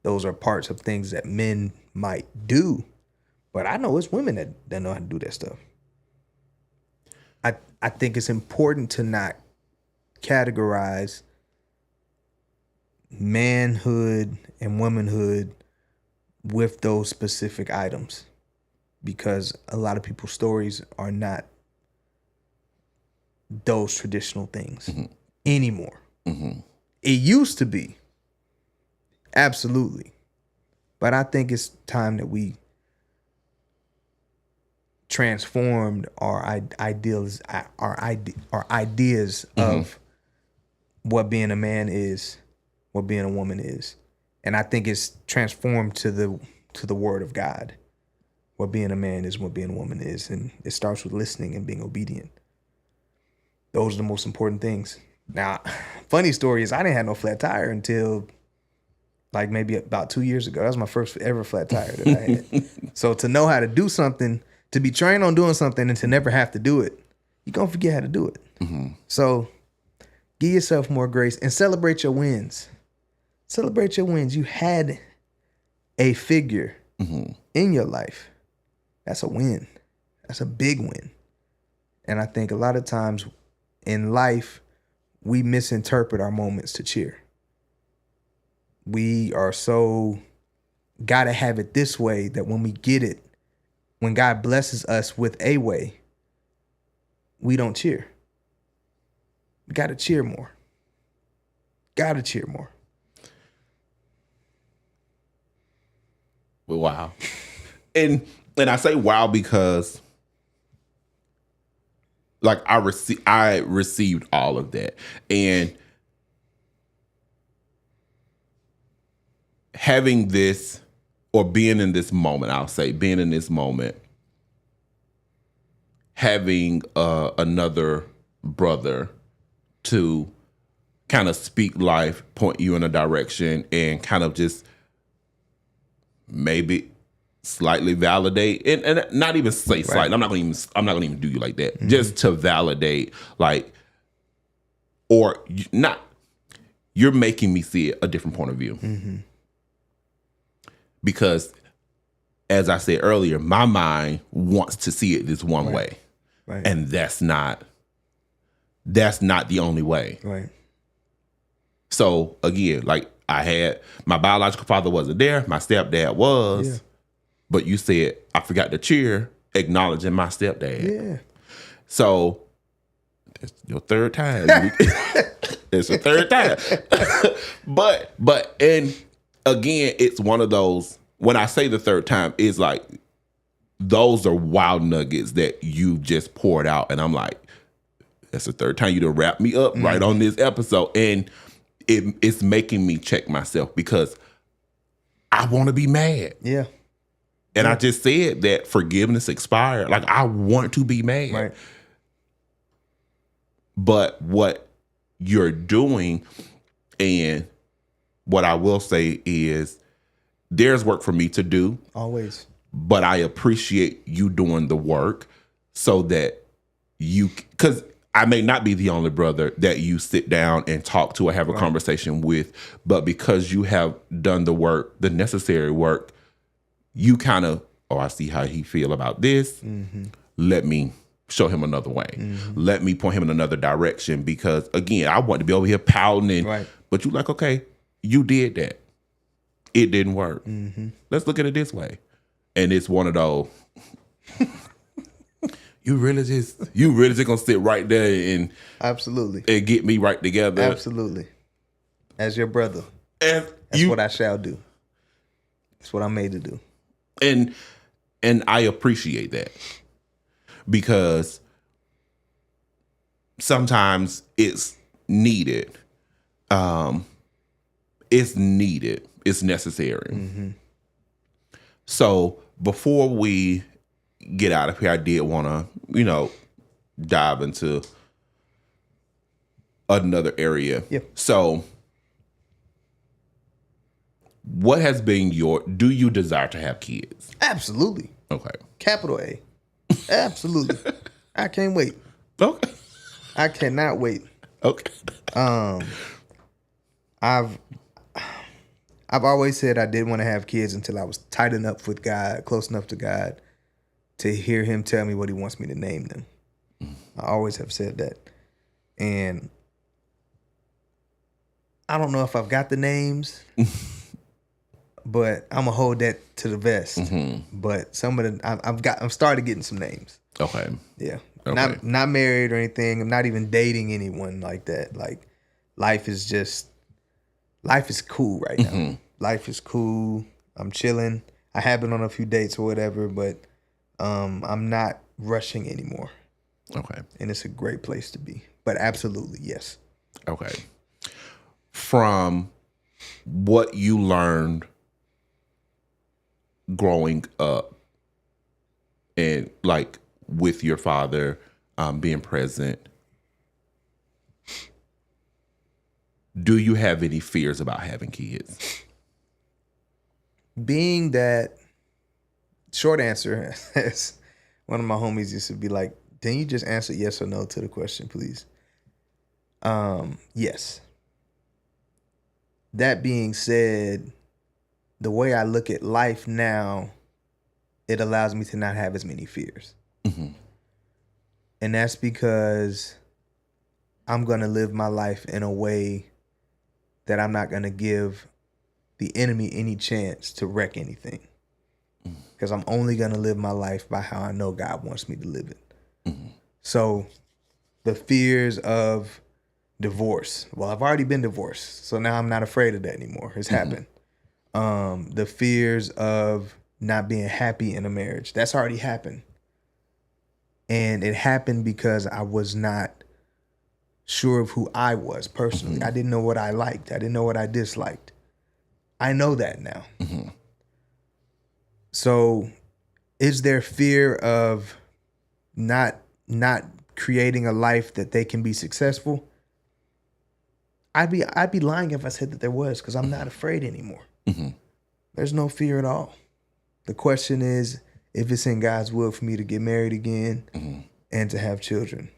Those are parts of things that men might do, but I know it's women that know how to do that stuff. I think it's important to not categorize manhood and womanhood with those specific items, because a lot of people's stories are not those traditional things anymore. It used to be. Absolutely. But I think it's time that we transformed our ideas of what being a man is, what being a woman is. And I think it's transformed to the word of God. What being a man is, what being a woman is. And it starts with listening and being obedient. Those are the most important things. Now, funny story is I didn't have no flat tire until like maybe about 2 years ago. That was my first ever flat tire that I had. So to know how to do something, to be trained on doing something and to never have to do it, you're going to forget how to do it. Mm-hmm. So give yourself more grace and celebrate your wins. Celebrate your wins. You had a figure in your life. That's a win. That's a big win. And I think a lot of times in life, we misinterpret our moments to cheer. We are so gotta have it this way that when we get it, when God blesses us with a way, we don't cheer. We gotta cheer more. Gotta cheer more. Wow. And I say wow because like I received all of that. And having this or being in this moment, I'll say being in this moment, having another brother to kind of speak life, point you in a direction, and kind of just maybe slightly validate and not even say slightly. Right. I'm not gonna even do you like that. Just to validate, like, or not. You're making me see a different point of view. Because, as I said earlier, my mind wants to see it this one way, and that's not the only way. Right. So again, like I had my biological father wasn't there, my stepdad was, but you said I forgot to cheer, acknowledging my stepdad. Yeah. So that's your third time. It's your third time. but and again, it's one of those, when I say the third time, it's like those are wild nuggets that you just poured out. And I'm like, that's the third time you done wrap me up right on this episode. And it's making me check myself because I want to be mad. Yeah. And I just said that forgiveness expired. Like, I want to be mad. Right. But what you're doing, and what I will say is there's work for me to do. Always. But I appreciate you doing the work so that because I may not be the only brother that you sit down and talk to or have a conversation with, but because you have done the work, the necessary work, you kind of, I see how he feel about this. Let me show him another way. Let me point him in another direction, because again, I want to be over here pouting, but you like, okay, you did that. It didn't work. Let's look at it this way. And it's one of those, you really just gonna sit right there and absolutely and get me right together. Absolutely. As your brother. That's what I shall do. That's what I'm made to do. And I appreciate that, because sometimes it's needed. It's needed. It's necessary. So before we get out of here, I did want to, dive into another area. Yep. So what has been do you desire to have kids? Absolutely. Okay. Capital A. Absolutely. I can't wait. Okay. I cannot wait. Okay. I've always said I didn't want to have kids until I was tight enough with God, close enough to God, to hear him tell me what he wants me to name them. I always have said that. And I don't know if I've got the names, but I'm gonna hold that to the vest. But some of the I'm started getting some names. Okay. Yeah. Okay. Not married or anything. I'm not even dating anyone like that. Like, life is cool right now. Life is cool. I'm chilling. I have been on a few dates or whatever, but I'm not rushing anymore. Okay. And it's a great place to be. But absolutely, yes. Okay. From what you learned growing up and like with your father being present, do you have any fears about having kids? Being that, short answer, as one of my homies used to be like, Can you just answer yes or no to the question, please? Yes. That being said, the way I look at life now, it allows me to not have as many fears. Mm-hmm. And that's because I'm going to live my life in a way that I'm not going to give the enemy any chance to wreck anything. Because I'm only going to live my life by how I know God wants me to live it. Mm-hmm. So the fears of divorce. Well, I've already been divorced, so now I'm not afraid of that anymore. It's happened. The fears of not being happy in a marriage. That's already happened. And it happened because I was not sure of who I was personally. I didn't know what I liked. I didn't know what I disliked. I know that now. So is there fear of not creating a life that they can be successful? I'd be lying if I said that there was, because I'm not afraid anymore. There's no fear at all. The question is if it's in God's will for me to get married again and to have children.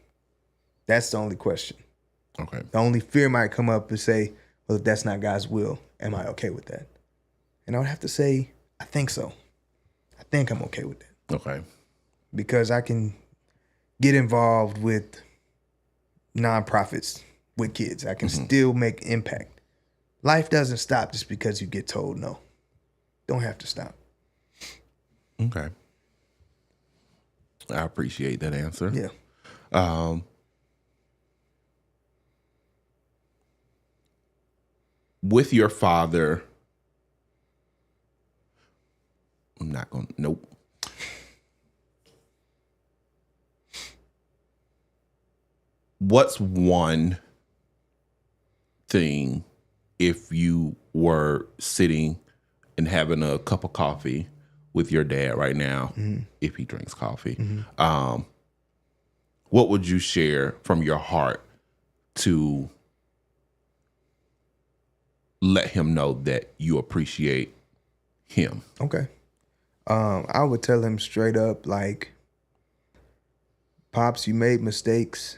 That's the only question. Okay. The only fear might come up and say, well, if that's not God's will, am I okay with that? And I would have to say, I think so. I think I'm okay with that. Okay. Because I can get involved with nonprofits with kids. I can still make impact. Life doesn't stop just because you get told no. Don't have to stop. Okay. I appreciate that answer. Yeah. With your father, I'm not going to, nope. What's one thing, if you were sitting and having a cup of coffee with your dad right now, if he drinks coffee, what would you share from your heart to let him know that you appreciate him? Okay. I would tell him straight up, like, Pops, you made mistakes,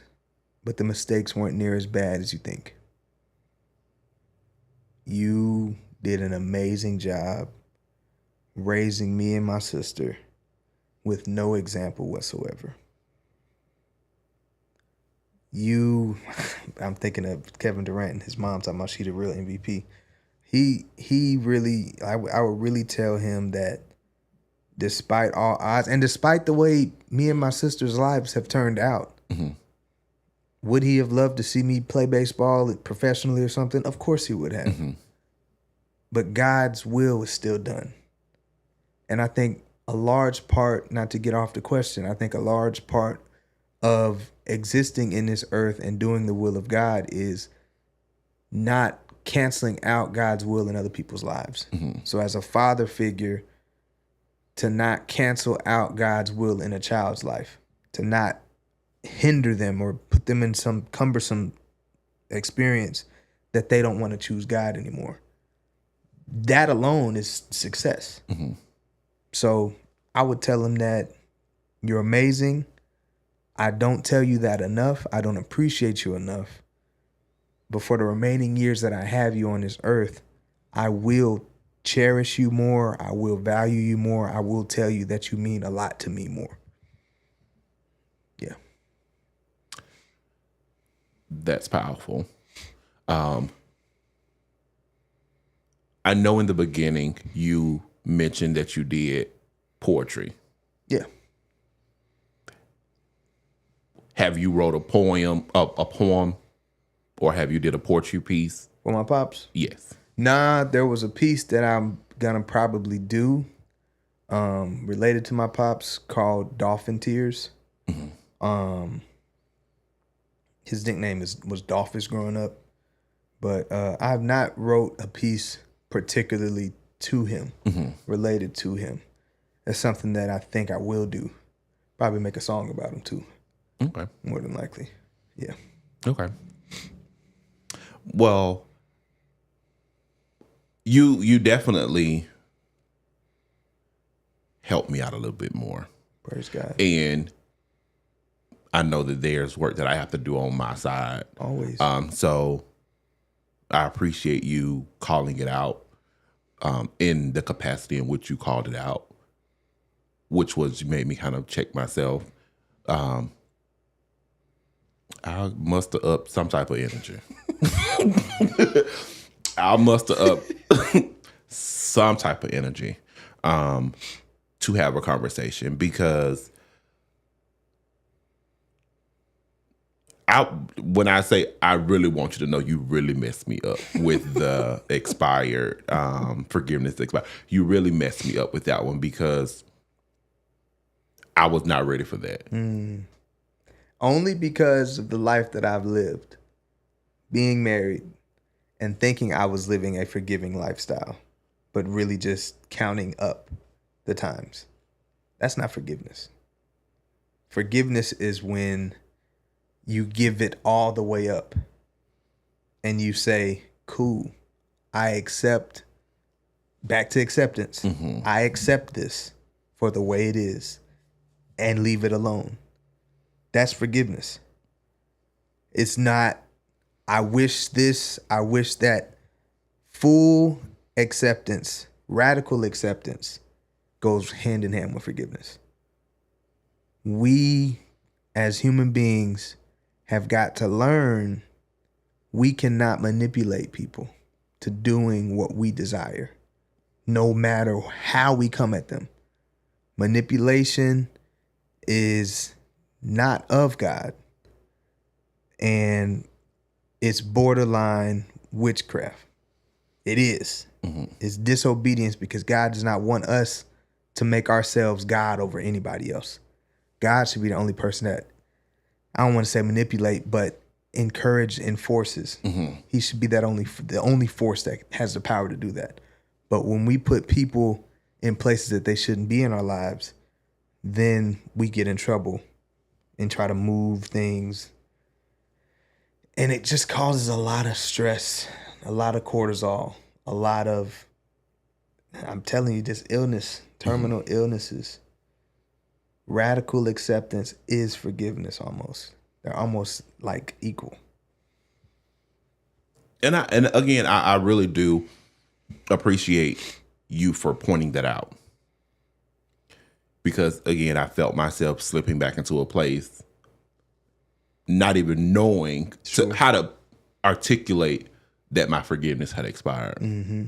but the mistakes weren't near as bad as you think. You did an amazing job raising me and my sister with no example whatsoever. I'm thinking of Kevin Durant and his mom talking about she the real MVP. He really, I would really tell him that despite all odds and despite the way me and my sister's lives have turned out, would he have loved to see me play baseball professionally or something? Of course he would have. But God's will is still done. And I think a large part, not to get off the question, I think a large part of existing in this earth and doing the will of God is not canceling out God's will in other people's lives. So as a father figure, to not cancel out God's will in a child's life, to not hinder them or put them in some cumbersome experience that they don't want to choose God anymore. That alone is success. So I would tell him that you're amazing. I don't tell you that enough. I don't appreciate you enough. But for the remaining years that I have you on this earth, I will cherish you more. I will value you more. I will tell you that you mean a lot to me more. Yeah. That's powerful. I know in the beginning you mentioned that you did poetry. Yeah. Have you wrote a poem, or have you did a poetry piece? For my pops? Yes. Nah, there was a piece that I'm gonna probably do related to my pops called Dolphin Tears. His nickname was Dolphus growing up. But I have not wrote a piece particularly to him, related to him. That's something that I think I will do. Probably make a song about him too. Okay. More than likely. Yeah. Okay. Well, you definitely helped me out a little bit more. Praise God. And I know that there's work that I have to do on my side. Always. So I appreciate you calling it out in the capacity in which you called it out, which was you made me kind of check myself. I must have upped some type of energy. I must have upped some type of energy to have a conversation, because when I say I really want you to know, you really messed me up with the expired forgiveness expired. You really messed me up with that one, because I was not ready for that. Only because of the life that I've lived, being married and thinking I was living a forgiving lifestyle, but really just counting up the times. That's not forgiveness. Forgiveness is when you give it all the way up and you say, cool, I accept, back to acceptance. Mm-hmm. I accept this for the way it is and leave it alone. That's forgiveness. It's not, I wish this, I wish that. Full acceptance, radical acceptance goes hand in hand with forgiveness. We, as human beings, have got to learn we cannot manipulate people to doing what we desire, no matter how we come at them. Manipulation is not of God, and it's borderline witchcraft. It is. Mm-hmm. It's disobedience, because God does not want us to make ourselves God over anybody else. God should be the only person that, I don't want to say manipulate, but encourage and forces. Mm-hmm. He should be the only force that has the power to do that. But when we put people in places that they shouldn't be in our lives, then we get in trouble and try to move things. And it just causes a lot of stress, a lot of cortisol, a lot of, I'm telling you, just illness, terminal illnesses. Radical acceptance is forgiveness almost. They're almost like equal. And again, I really do appreciate you for pointing that out. Because again, I felt myself slipping back into a place, not even knowing how to articulate that my forgiveness had expired. Mm-hmm.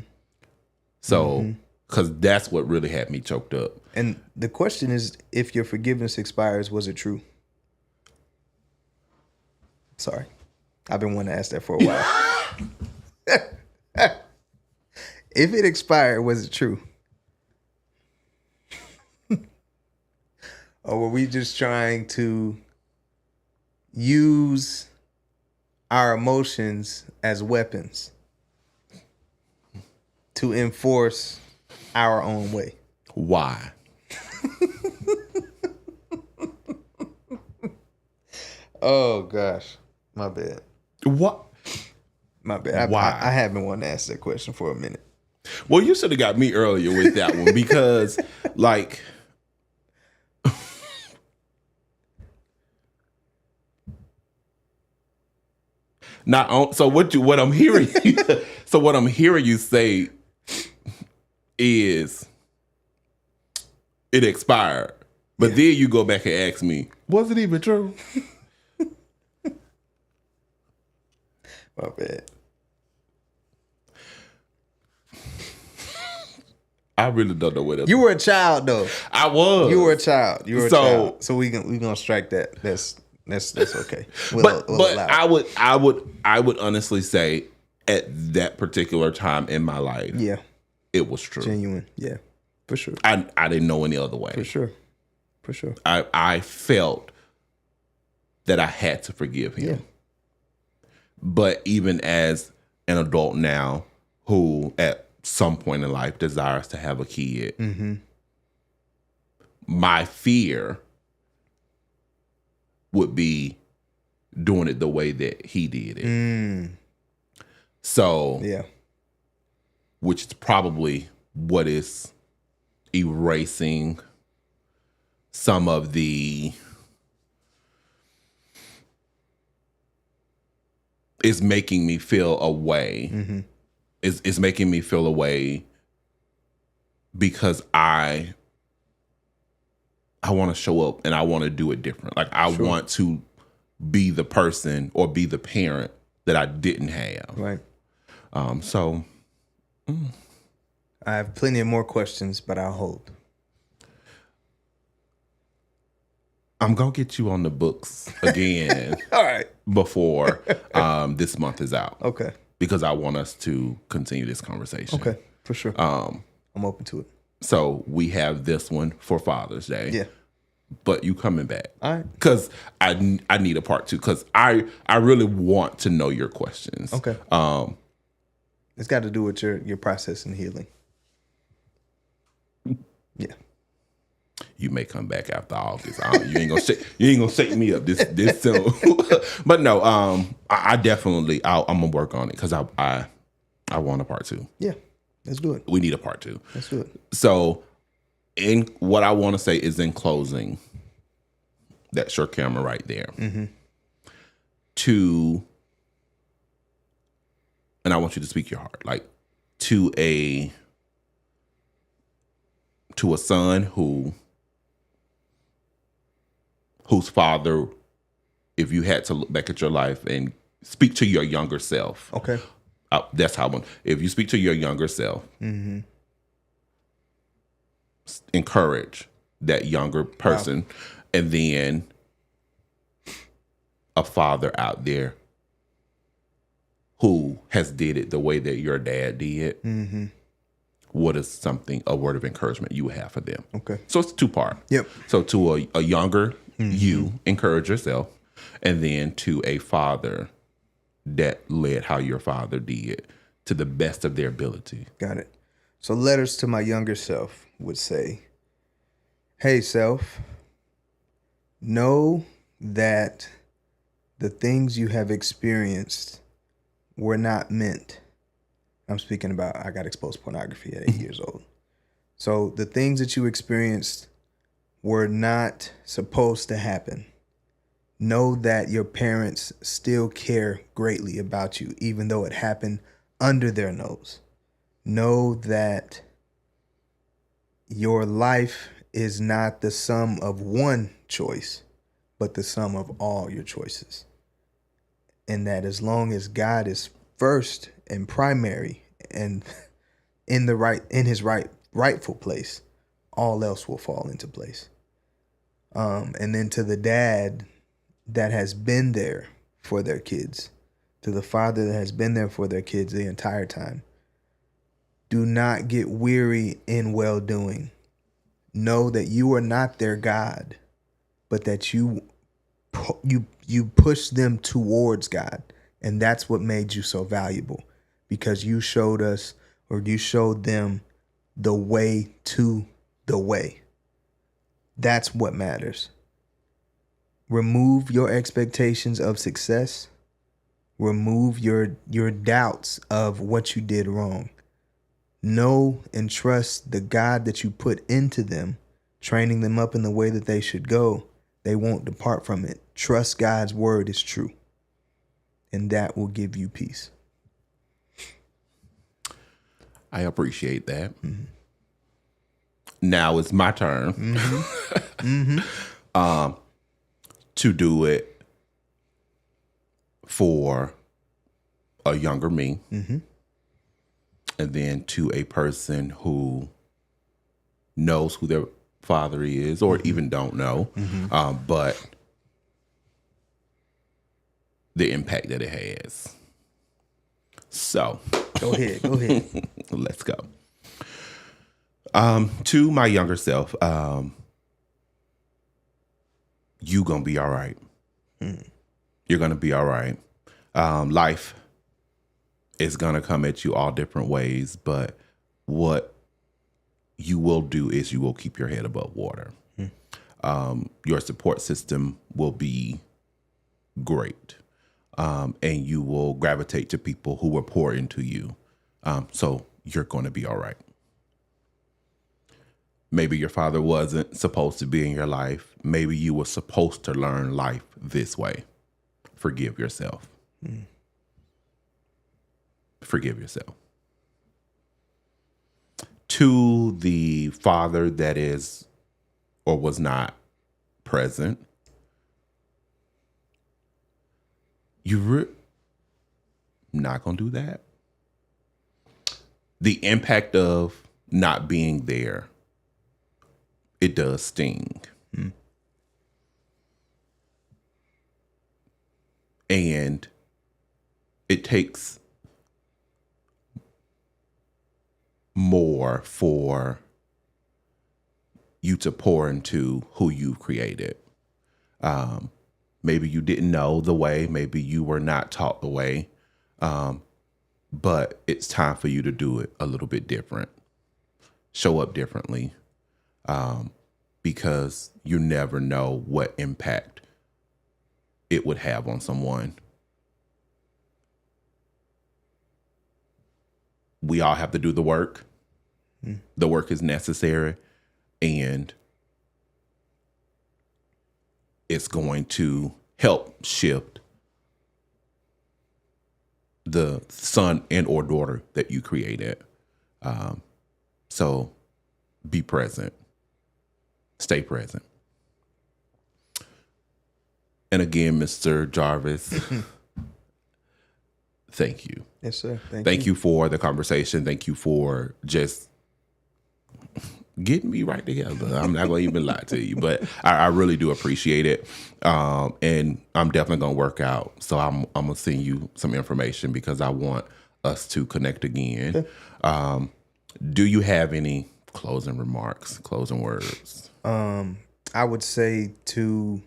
So, because that's what really had me choked up. And the question is, if your forgiveness expires, was it true? Sorry. I've been wanting to ask that for a while. If it expired, was it true? Or were we just trying to use our emotions as weapons to enforce our own way? Why? Oh, gosh. My bad. What? My bad. Why? I have been wanting to ask that question for a minute. Well, you should have got me earlier with that one, because, like, not on. So what I'm hearing you say is it expired, but then you go back and ask me, was it even true? My bad. I really don't know what else. You were a child, though. I was. You were a child. You were a child. So we gonna strike that. That's okay. But I would honestly say at that particular time in my life, yeah, it was true. Genuine. Yeah, for sure. I didn't know any other way. For sure. I felt that I had to forgive him. Yeah. But even as an adult now, who at some point in life desires to have a kid, my fear would be doing it the way that he did it. So, yeah, which is probably what is erasing some of the is making me feel a way. Mm-hmm. Is making me feel a way because I want to show up and I want to do it different. Like I want to be the person or be the parent that I didn't have. Right. So I have plenty of more questions, but I'll hold. I'm going to get you on the books again. All right. Before this month is out. Okay. Because I want us to continue this conversation. Okay, for sure. I'm open to it. So we have this one for Father's Day. Yeah. But you coming back. All right. Because I need a part 2. Because I really want to know your questions. Okay. It's got to do with your process and healing. Yeah. You may come back after August. You ain't gonna shake me up this soon. But no, I definitely I'm gonna work on it because I want a part 2. Yeah, let's do it. We need a part 2. Let's do it. So, in what I want to say is in closing, that's your camera right there. Mm-hmm. And I want you to speak your heart, like to a son whose father, if you had to look back at your life and speak to your younger self. Okay. That's how if you speak to your younger self, mm-hmm. encourage that younger person. Wow. And then a father out there who has did it the way that your dad did. Mm-hmm. What is a word of encouragement you would have for them? Okay. So it's 2-part. Yep. So to a younger you, encourage yourself. And then to a father that led how your father did to the best of their ability. Got it. So letters to my younger self would say, hey, self, know that the things you have experienced were not meant. I'm speaking about I got exposed to pornography at 8 years old. So the things that you experienced were not supposed to happen. Know that your parents still care greatly about you, even though it happened under their nose. Know that your life is not the sum of one choice, but the sum of all your choices. And that as long as God is first and primary and in his rightful place, all else will fall into place. And then to the dad that has been there for their kids, to the father that has been there for their kids the entire time, do not get weary in well-doing. Know that you are not their God, but that you push them towards God. And that's what made you so valuable, because you showed us, or you showed them, the way to the way. That's what matters. Remove your expectations of success. Remove your doubts of what you did wrong. Know and trust the God that you put into them, training them up in the way that they should go. They won't depart from it. Trust God's word is true. And that will give you peace. I appreciate that. Mm-hmm. Now it's my turn to do it for a younger me. Mm-hmm. And then to a person who knows who their father is, or even don't know, but the impact that it has. So go ahead. Let's go. To my younger self, you gonna be all right. You're gonna be all right. Life is gonna come at you all different ways, but what you will do is you will keep your head above water. Your support system will be great. And you will gravitate to people who will pour into you. So you're going to be all right. Maybe your father wasn't supposed to be in your life. Maybe you were supposed to learn life this way. Forgive yourself. forgive yourself. To the father that is or was not present, you're not going to do that. The impact of not being there, it does sting. And it takes more for you to pour into who you've created. Maybe you didn't know the way, maybe you were not taught the way, but it's time for you to do it a little bit different. Show up differently, because you never know what impact it would have on someone. We all have to do the work. The work is necessary, and it's going to help shift the son and or daughter that you created. So be present. Stay present. And again, Mr. Jarvus, thank you. Yes, sir. Thank you for the conversation. Thank you for just getting me right together. I'm not going to even lie to you, but I really do appreciate it. And I'm definitely going to work out. So I'm going to send you some information because I want us to connect again. Okay. Do you have any closing remarks, closing words? I would say to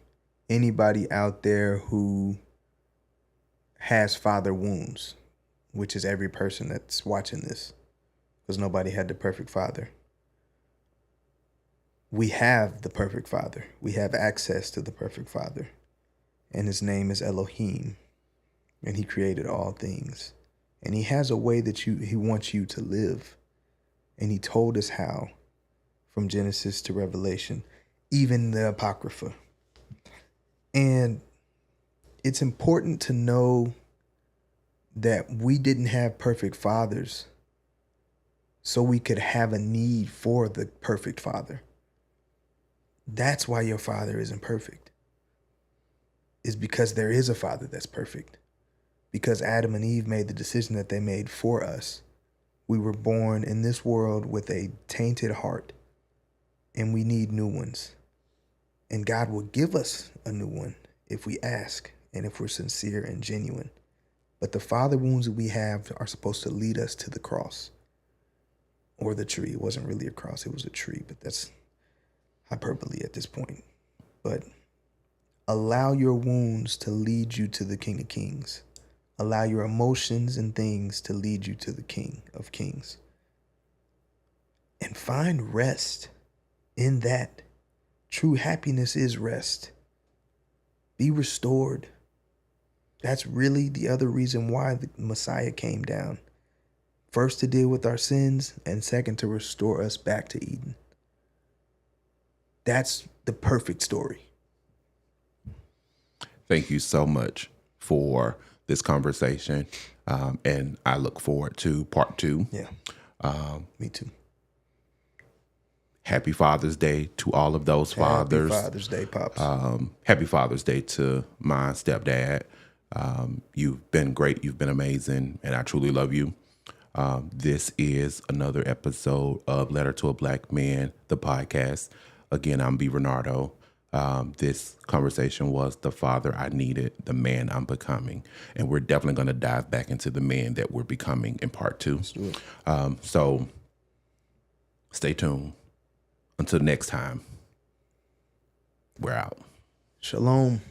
anybody out there who has father wounds, which is every person that's watching this, because nobody had the perfect father. We have the perfect father. We have access to the perfect father. And his name is Elohim. And he created all things. And he has a way that he wants you to live. And he told us how, from Genesis to Revelation, even the Apocrypha. And it's important to know that we didn't have perfect fathers so we could have a need for the perfect father. That's why your father isn't perfect. Is because there is a father that's perfect. Because Adam and Eve made the decision that they made for us. We were born in this world with a tainted heart, and we need new ones. And God will give us a new one if we ask and if we're sincere and genuine. But the father wounds that we have are supposed to lead us to the cross or the tree. It wasn't really a cross, it was a tree, but that's hyperbole at this point. But allow your wounds to lead you to the King of Kings. Allow your emotions and things to lead you to the King of Kings. And find rest in that. True happiness is rest. Be restored. That's really the other reason why the Messiah came down. First, to deal with our sins, and second, to restore us back to Eden. That's the perfect story. Thank you so much for this conversation. And I look forward to part 2. Yeah. Me too. Happy Father's Day to all of those fathers. Happy Father's Day, Pops. Happy Father's Day to my stepdad. You've been great. You've been amazing. And I truly love you. This is another episode of Letter to a Black Man, the podcast. Again, I'm Vernardo. This conversation was the father I needed, the man I'm becoming. And we're definitely going to dive back into the man that we're becoming in part 2. Let's do it. So stay tuned. Until next time, we're out. Shalom.